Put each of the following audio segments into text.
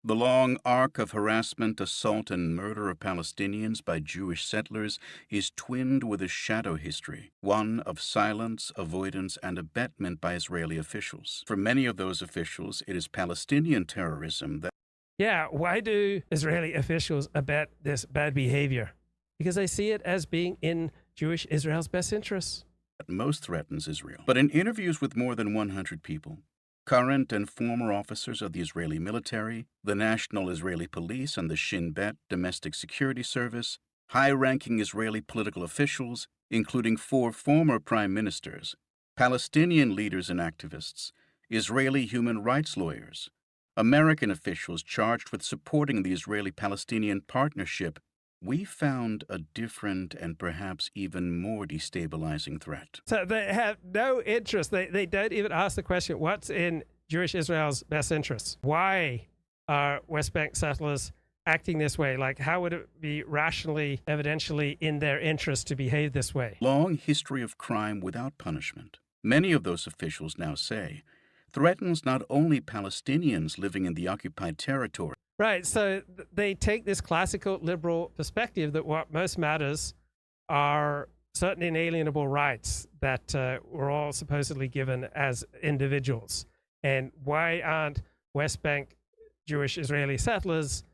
The long arc of harassment, assault, and murder of Palestinians by Jewish settlers is twinned with a shadow history, one of silence, avoidance, and abetment by Israeli officials. For many of those officials, it is Palestinian terrorism that Yeah, why do Israeli officials abet this bad behavior? Because they see it as being in Jewish Israel's best interests. most threatens Israel. But in interviews with more than 100 people, current and former officers of the Israeli military, the National Israeli Police, and the Shin Bet Domestic Security Service, high-ranking Israeli political officials, including 4 former prime ministers, Palestinian leaders and activists, Israeli human rights lawyers, American officials charged with supporting the Israeli-Palestinian partnership, we found a different and perhaps even more destabilizing threat. So they have no interest. They don't even ask the question, what's in Jewish Israel's best interests? Why are West Bank settlers acting this way? Like, how would it be rationally, evidentially in their interest to behave this way? Long history of crime without punishment, many of those officials now say, threatens not only Palestinians living in the occupied territory. Right. So they take this classical liberal perspective that what most matters are certain inalienable rights that were all supposedly given as individuals. And why aren't West Bank Jewish Israeli settlers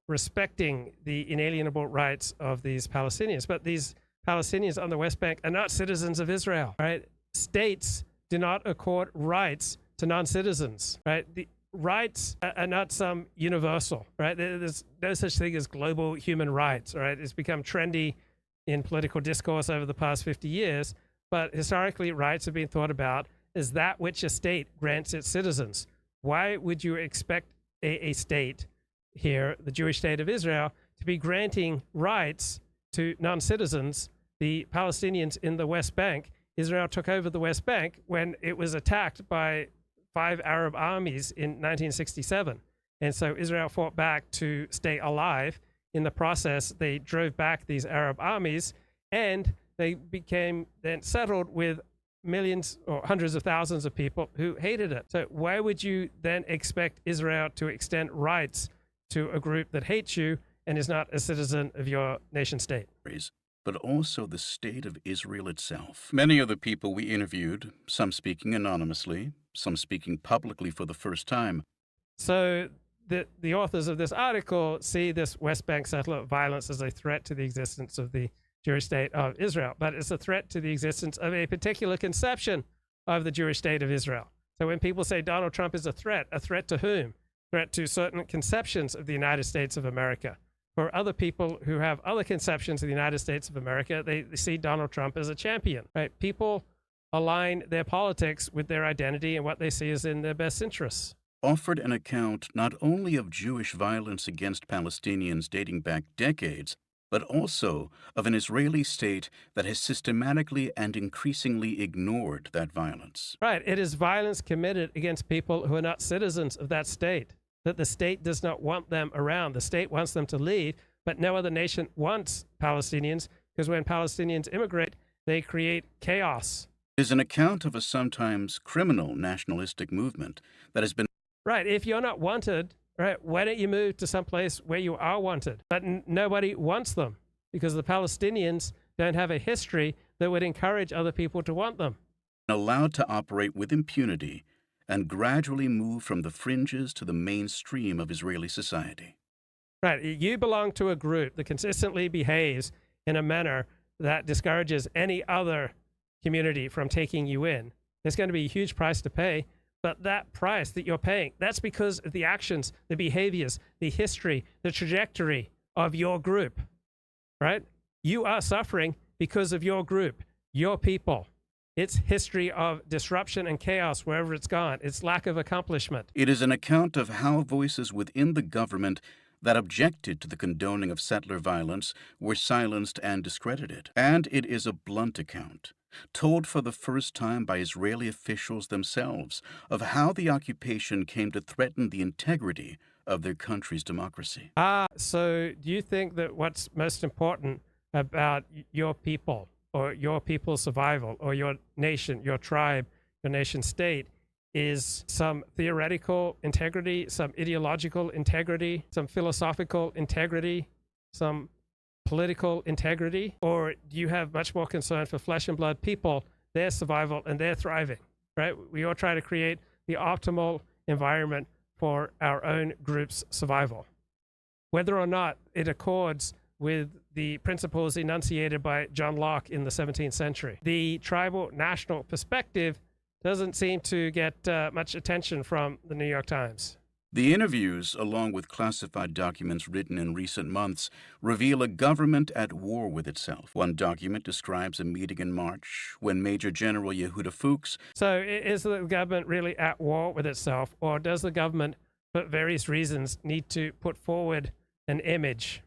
respecting the inalienable rights of these Palestinians? But these Palestinians on the West Bank are not citizens of Israel, right? States do not accord rights to non-citizens, right? The rights are not some universal, right? There's no such thing as global human rights, right? It's become trendy in political discourse over the past 50 years, but historically rights have been thought about as that which a state grants its citizens. Why would you expect a state here, the Jewish state of Israel, to be granting rights to non-citizens, the Palestinians in the West Bank? Israel took over the West Bank when it was attacked by 5 Arab armies in 1967. And so Israel fought back to stay alive. In the process, they drove back these Arab armies, and they became then settled with millions or hundreds of thousands of people who hated it. So why would you then expect Israel to extend rights to a group that hates you and is not a citizen of your nation state? But also the state of Israel itself. Many of the people we interviewed, some speaking anonymously, some speaking publicly for the first time. So the authors of this article see this West Bank settler violence as a threat to the existence of the Jewish state of Israel, but it's a threat to the existence of a particular conception of the Jewish state of Israel. So when people say Donald Trump is a threat to whom? Threat to certain conceptions of the United States of America. For other people who have other conceptions of the United States of America, they see Donald Trump as a champion, right? People align their politics with their identity and what they see as in their best interests. Offered an account not only of Jewish violence against Palestinians dating back decades, but also of an Israeli state that has systematically and increasingly ignored that violence. Right. It is violence committed against people who are not citizens of that state, that the state does not want them around. The state wants them to leave, but no other nation wants Palestinians, because when Palestinians immigrate, they create chaos. It is an account of a sometimes criminal nationalistic movement that has been. Right. If you're not wanted, right, why don't you move to some place where you are wanted? But nobody wants them because the Palestinians don't have a history that would encourage other people to want them. Allowed to operate with impunity and gradually move from the fringes to the mainstream of Israeli society. Right. You belong to a group that consistently behaves in a manner that discourages any other community from taking you in. There's going to be a huge price to pay, but that price that you're paying, that's because of the actions, the behaviors, the history, the trajectory of your group, right? You are suffering because of your group, your people. It's history of disruption and chaos wherever it's gone. It's lack of accomplishment. It is an account of how voices within the government that objected to the condoning of settler violence were silenced and discredited. And it is a blunt account, told for the first time by Israeli officials themselves, of how the occupation came to threaten the integrity of their country's democracy. So do you think that what's most important about your people or your people's survival or your nation, your tribe, your nation state is some theoretical integrity, some ideological integrity, some philosophical integrity, some political integrity? Or do you have much more concern for flesh and blood people, their survival, and their thriving, right? We all try to create the optimal environment for our own group's survival. Whether or not it accords with the principles enunciated by John Locke in the 17th century. The tribal national perspective doesn't seem to get much attention from the New York Times. The interviews, along with classified documents written in recent months, reveal a government at war with itself. One document describes a meeting in March when Major General Yehuda Fuchs. So is the government really at war with itself, or does the government, for various reasons, need to put forward an image,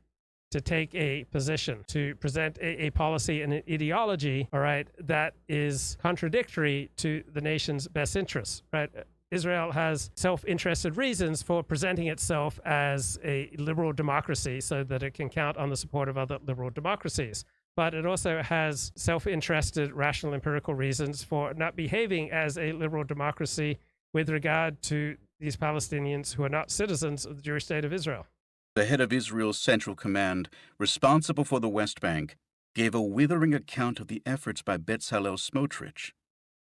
to take a position, to present a policy and an ideology, all right, that is contradictory to the nation's best interests, right? Israel has self-interested reasons for presenting itself as a liberal democracy so that it can count on the support of other liberal democracies. But it also has self-interested, rational, empirical reasons for not behaving as a liberal democracy with regard to these Palestinians who are not citizens of the Jewish state of Israel. The head of Israel's Central Command, responsible for the West Bank, gave a withering account of the efforts by Bezalel Smotrich,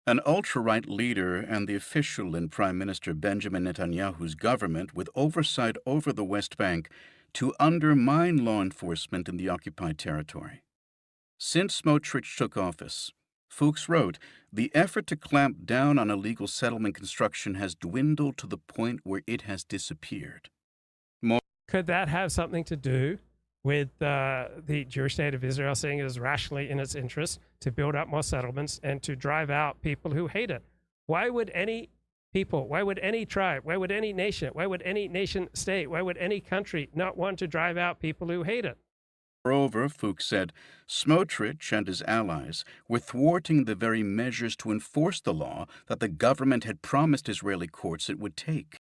an ultra-right leader and the official in Prime Minister Benjamin Netanyahu's government with oversight over the West Bank, to undermine law enforcement in the occupied territory. Since Smotrich took office, Fuchs wrote, the effort to clamp down on illegal settlement construction has dwindled to the point where it has disappeared. Could that have something to do with the Jewish state of Israel seeing it as rationally in its interest to build up more settlements and to drive out people who hate it? Why would any people, why would any tribe, why would any nation, why would any nation state, why would any country not want to drive out people who hate it? Moreover, Fuchs said, Smotrich and his allies were thwarting the very measures to enforce the law that the government had promised Israeli courts it would take.